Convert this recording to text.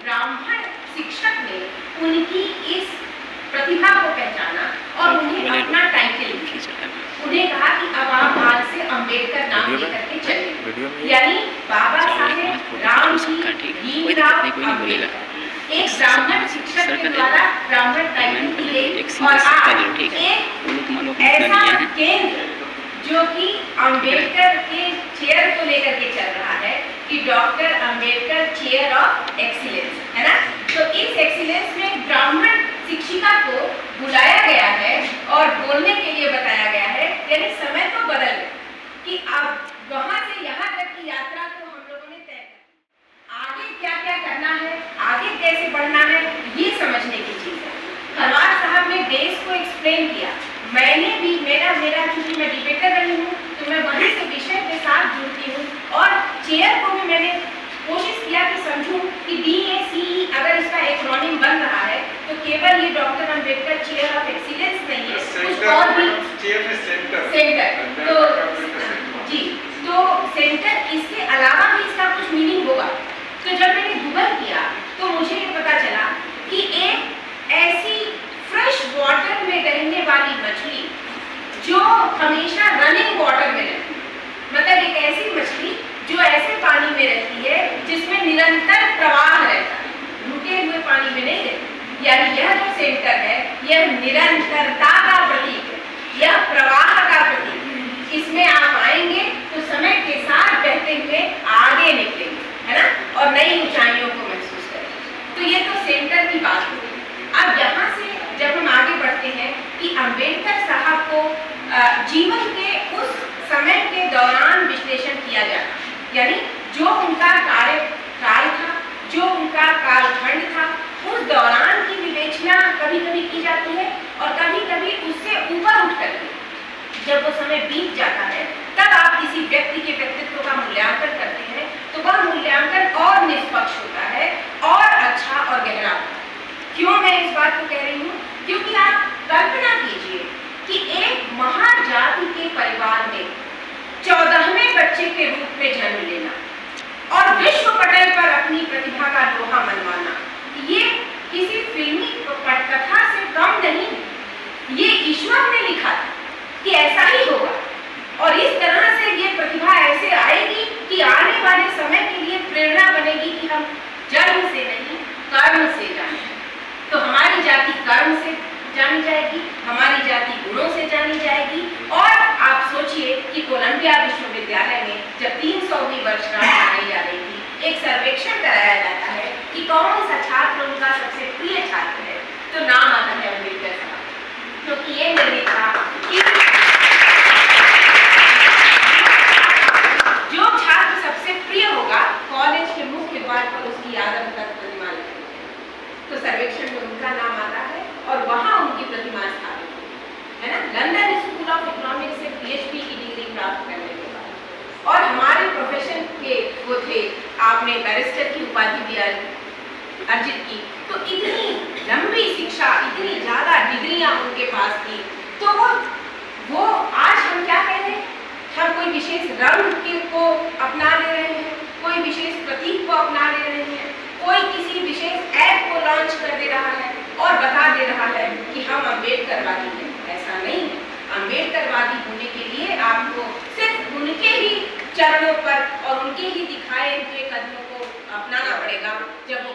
ब्राह्मण शिक्षक ने उनकी इस प्रतिभा को पहचाना और उन्हें अपना टाइटल, उन्हें कहा कि अब आप आज से अंबेडकर नाम लेकर के चले, यानी बाबा साहेब रामजी भीमराव अम्बेडकर। एक ब्राह्मण शिक्षक के द्वारा ब्राह्मण टाइटल की गई और आज एक ऐसा केंद्र जो कि अंबेडकर के चेयर को लेकर के चल रहा है कि doctor Ambedkar chair of excellence, है ना। तो इस एक्सीलेंस में ब्राह्मण शिक्षिका को बुलाया गया है और बोलने के लिए बताया गया है, यानी समय तो बदल गया कि अब वहां से यहाँ तक की यात्रा को हम लोगों ने तय कर, आगे क्या क्या करना है, आगे कैसे बढ़ना है, ये समझने की चीज है। खरवार साहब ने देश को एक्सप्लेन किया, मैंने भी मेरा चूंकि मैं डिबेटर रही हूँ तो मैं वहीं से विषय के साथ जुड़ती हूँ और चेयर को भी मैंने कोशिश किया कि समझूं कि DACE अगर इसका एक्रोनिम बन रहा है तो केवल ये doctor Ambedkar chair of excellence नहीं है, कुछ और भी सेंटर तो जी, तो सेंटर इसके अलावा भी इसका कुछ मीनिंग होगा। तो जब मैंने गूगल किया तो मुझे ये पता चला कि एक ऐसी फ्रेश वाटर में रहने वाली मछली जो हमेशा रनिंग वाटर में रहती है, मतलब एक ऐसी मछली जो ऐसे पानी में रहती है जिसमें निरंतर प्रवाह रहता है, रुके हुए पानी में नहीं रहती। यानी यह जो सेंटर है यह निरंतरता का प्रतीक है, यह प्रवाह का प्रतीक है। इसमें आप आएंगे तो समय के साथ बहते हुए आगे निकलेंगे, है ना, और नई ऊंचाइयों को महसूस करेंगे। तो ये तो सेंटर की बात होगी। अब यहाँ से जब हम आगे बढ़ते हैं कि अंबेडकर साहब को जीवन के उस समय के दौरान विश्लेषण किया जाता, यानी जो उनका कार्यकाल था, जो उनका कालखंड था, उस दौरान की विवेचना कभी कभी की जाती है और कभी कभी उससे ऊपर उठ करके जब वो समय बीत जाता है तब आप किसी व्यक्ति के व्यक्तित्व का मूल्यांकन करते हैं तो वह मूल्यांकन और निष्पक्ष होता है और अच्छा और गहरा होता है। क्यों मैं इस बात को कह रही हूँ? क्योंकि आप कल्पना कीजिए कि एक महाजाति के परिवार में 14वें बच्चे के रूप में जन्म लेना और विश्व पटल पर अपनी प्रतिभा का लोहा मनवाना, ये किसी फिल्मी पटकथा से कम नहीं, ये ईश्वर ने लिखा था कि ऐसा ही होगा और इस तरह से ये प्रतिभा ऐसे आएगी कि आने वाले समय के लिए प्रेरणा बनेगी कि हम जन्म से नहीं कर्म से जाने। तो हमारी जाति कर्म से जानी जाएगी, हमारी जाति गुणों से जानी जाएगी। और आप सोचिए कि कोलंबिया विश्वविद्यालय में जब 300वीं वर्षगांठ मनाई जा रही थी, एक सर्वेक्षण कराया जाता है कि कौन सा छात्र उनका सबसे प्रिय छात्र है, तो नाम आता है अम्बेडकर साहब, क्योंकि ये निर्णय था कि जो छात्र सबसे प्रिय होगा कॉलेज के मुख्य द्वार पर उसकी यादव तक प्रतिमा लगेगी। तो सर्वेक्षण में उनका नाम आता है और वहां उनकी प्रतिमा स्थापित हुई, है ना, लंदन स्कूल ऑफ इकोनॉमिक्स से PhD की डिग्री प्राप्त करने के बाद। और हमारे प्रोफेशन के वो थे, आपने बैरिस्टर की उपाधि भी अर्जित की, तो इतनी लंबी शिक्षा, इतनी ज्यादा डिग्रियां उनके पास थी। तो वो आज हम क्या कह रहे हैं, हम कोई विशेष रंग को अपना ले रहे हैं, कोई विशेष प्रतीक को अपना ले रहे हैं, कोई किसी विशेष ऐप को लॉन्च कर दे रहा है और बता दे रहा है कि हम अम्बेडकरवादी हैं। ऐसा नहीं है। अम्बेडकरवादी होने के लिए आपको सिर्फ उनके ही चरणों पर और उनके ही दिखाए हुए कदमों को अपनाना पड़ेगा। जब वो